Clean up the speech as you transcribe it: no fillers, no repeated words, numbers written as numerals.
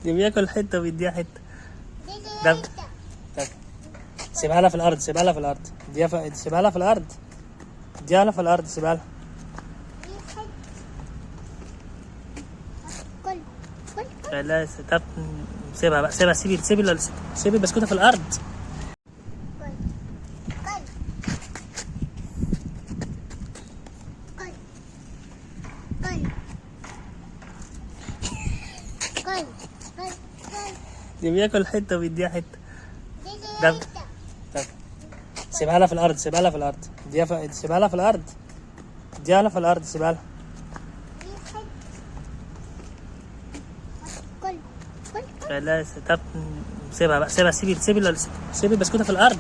اللي بياكل حته ويديها حته. ده طب سيبها لها في الارض، سيبها لها في الارض، سيبها لها في الارض، اديها لها في الارض، سيبها لها. لا طب سيبها بقى، سيبها، سيبي البسكوته في الارض. اللي بياكل حته ويديها حته. ده طب سيبها لها في الارض، سيبها لها في الارض، سيبها لها في الارض، اديها لها في الارض، سيبها لها. لا طب سيبها بقى، سيبي البسكوته في الارض.